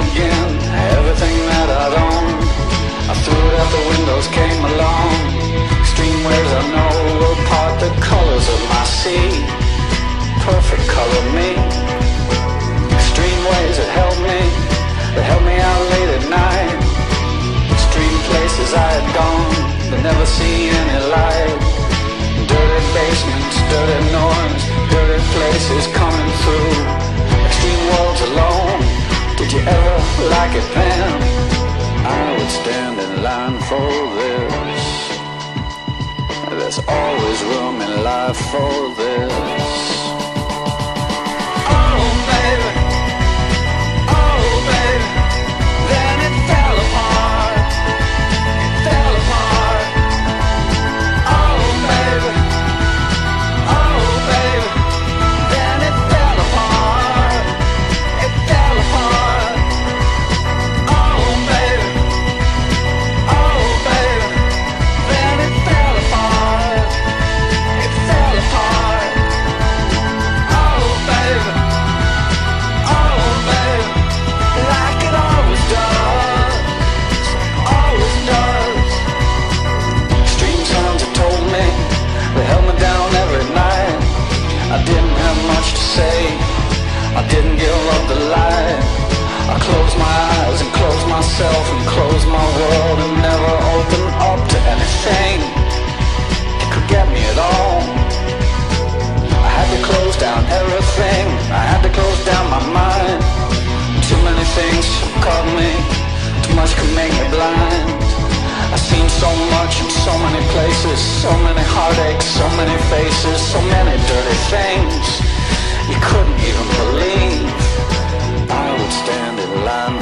again. Everything that I'd owned, I threw it out the windows, came along. Extreme waves I know will part the colors of my sea. Perfect color me. Extreme waves that helped me out late at night. Extreme places I had gone, but never seen any light. Dirty basements, dirty noise, dirty places coming through. Extreme worlds alone, did you ever like it then? I would stand in line for this. There's always room in life for this. Oh baby, then it fell apart, fell apart. Oh baby, then it fell apart, it fell apart. Oh baby, then it fell apart, it fell apart. Oh baby, like it always does, always does. Extreme sounds have told me, they held me down every night. I didn't have much to say, I didn't give up the light. I closed my eyes and closed myself and closed my world and never opened up to anything that could get me at all. I had to close down everything, I had to close down my mind. Too many things caught me, too much could make me blind. I've seen so much in so many places, so many heartaches, so many faces, so many dirty things you couldn't even believe. I would stand in line